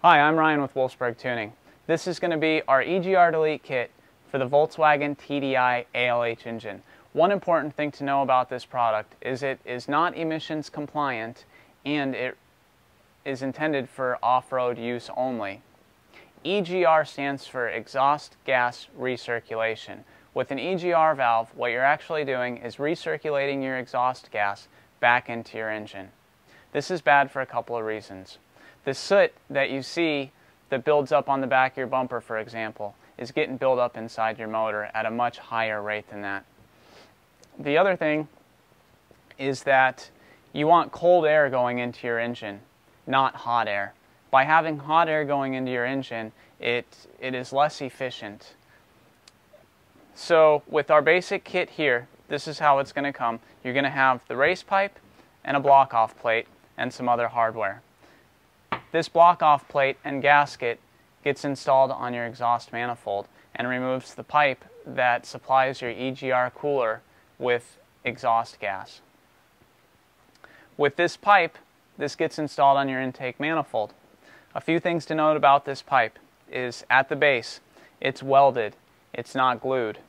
Hi, I'm Ryan with Wolfsburg Tuning. This is going to be our EGR Delete Kit for the Volkswagen TDI ALH engine. One important thing to know about this product is it is not emissions compliant and it is intended for off-road use only. EGR stands for exhaust gas recirculation. With an EGR valve, what you're actually doing is recirculating your exhaust gas back into your engine. This is bad for a couple of reasons. The soot that you see that builds up on the back of your bumper, for example, is getting built up inside your motor at a much higher rate than that. The other thing is that you want cold air going into your engine, not hot air. By having hot air going into your engine, it is less efficient. So with our basic kit here, this is how it's going to come. You're going to have the race pipe and a block-off plate and some other hardware. This block-off plate and gasket gets installed on your exhaust manifold and removes the pipe that supplies your EGR cooler with exhaust gas. With this pipe, this gets installed on your intake manifold. A few things to note about this pipe is at the base, it's welded, it's not glued.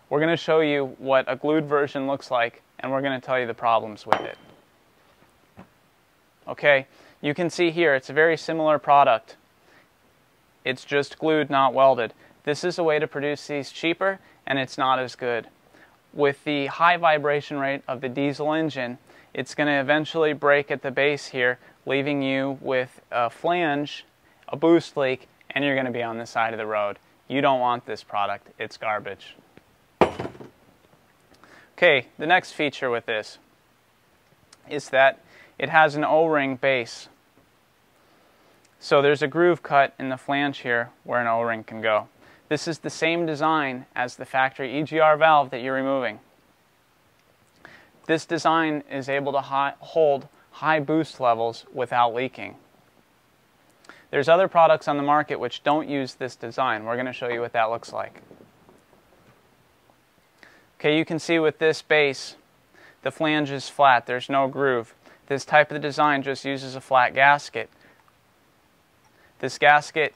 We're going to show you what a glued version looks like, and we're going to tell you the problems with it. Okay, you can see here it's a very similar product. It's just glued, not welded. This is a way to produce these cheaper, and it's not as good. With the high vibration rate of the diesel engine, it's going to eventually break at the base here, leaving you with a flange, a boost leak, and you're going to be on the side of the road. You don't want this product. It's garbage. Okay, the next feature with this is that it has an O-ring base. So there's a groove cut in the flange here where an O-ring can go. This is the same design as the factory EGR valve that you're removing. This design is able to hold high boost levels without leaking. There's other products on the market which don't use this design. We're going to show you what that looks like. Okay, you can see with this base, the flange is flat. There's no groove. This type of design just uses a flat gasket. This gasket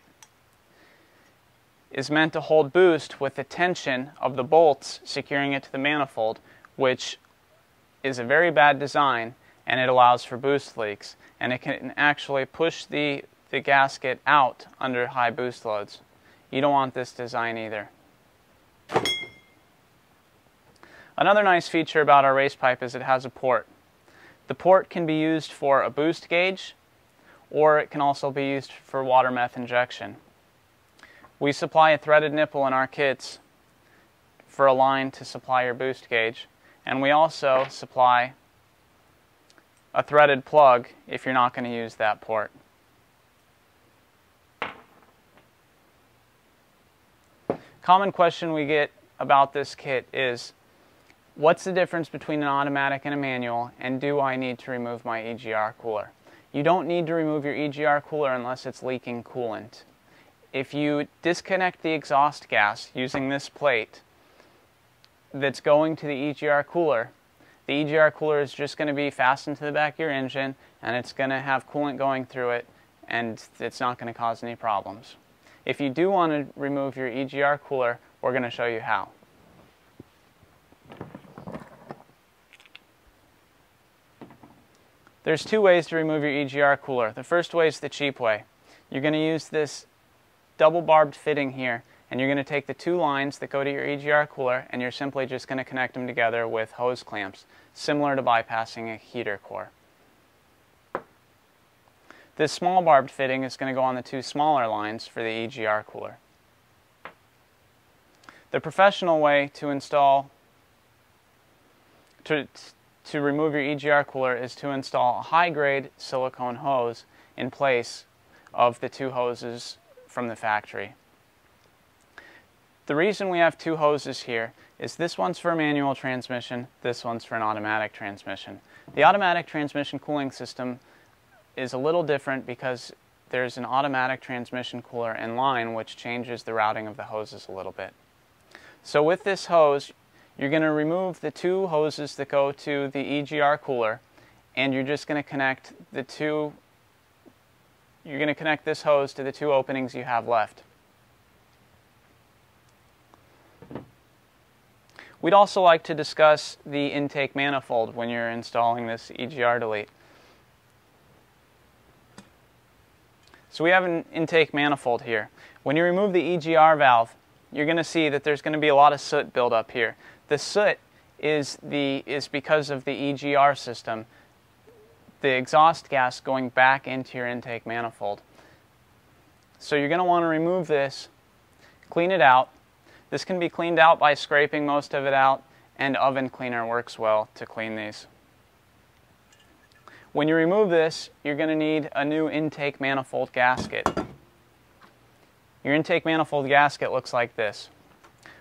is meant to hold boost with the tension of the bolts securing it to the manifold, which is a very bad design, and it allows for boost leaks. And it can actually push the gasket out under high boost loads. You don't want this design either. Another nice feature about our race pipe is it has a port. The port can be used for a boost gauge, or it can also be used for water meth injection. We supply a threaded nipple in our kits for a line to supply your boost gauge, and we also supply a threaded plug if you're not going to use that port. Common question we get about this kit is, what's the difference between an automatic and a manual, and do I need to remove my EGR cooler? You don't need to remove your EGR cooler unless it's leaking coolant. If you disconnect the exhaust gas using this plate that's going to the EGR cooler is just going to be fastened to the back of your engine, and it's going to have coolant going through it, and it's not going to cause any problems. If you do want to remove your EGR cooler, we're going to show you how. There's two ways to remove your EGR cooler. The first way is the cheap way. You're going to use this double barbed fitting here, and you're going to take the two lines that go to your EGR cooler, and you're simply just going to connect them together with hose clamps, similar to bypassing a heater core. This small barbed fitting is going to go on the two smaller lines for the EGR cooler. The professional way to remove your EGR cooler is to install a high-grade silicone hose in place of the two hoses from the factory. The reason we have two hoses here is this one's for a manual transmission, this one's for an automatic transmission. The automatic transmission cooling system is a little different because there's an automatic transmission cooler in line which changes the routing of the hoses a little bit. So with this hose, you're going to remove the two hoses that go to the EGR cooler, and you're just going to connect the two you're going to connect this hose to the two openings you have left. We'd also like to discuss the intake manifold when you're installing this EGR Delete. So we have an intake manifold here. When you remove the EGR valve, you're going to see that there's going to be a lot of soot build up here. The soot is because of the EGR system, the exhaust gas going back into your intake manifold. So you're going to want to remove this, clean it out. This can be cleaned out by scraping most of it out, and oven cleaner works well to clean these. When you remove this, you're going to need a new intake manifold gasket. Your intake manifold gasket looks like this.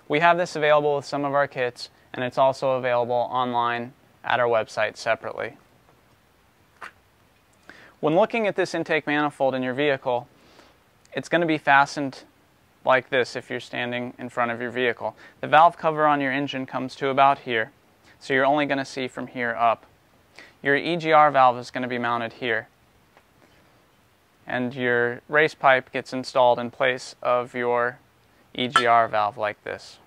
We have this available with some of our kits, and it's also available online at our website separately. When looking at this intake manifold in your vehicle, it's going to be fastened like this if you're standing in front of your vehicle. The valve cover on your engine comes to about here, so you're only going to see from here up. Your EGR valve is going to be mounted here, and your race pipe gets installed in place of your EGR valve like this.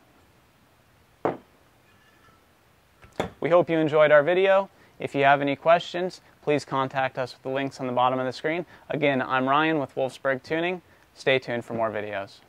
We hope you enjoyed our video. If you have any questions, please contact us with the links on the bottom of the screen. Again, I'm Ryan with Wolfsburg Tuning. Stay tuned for more videos.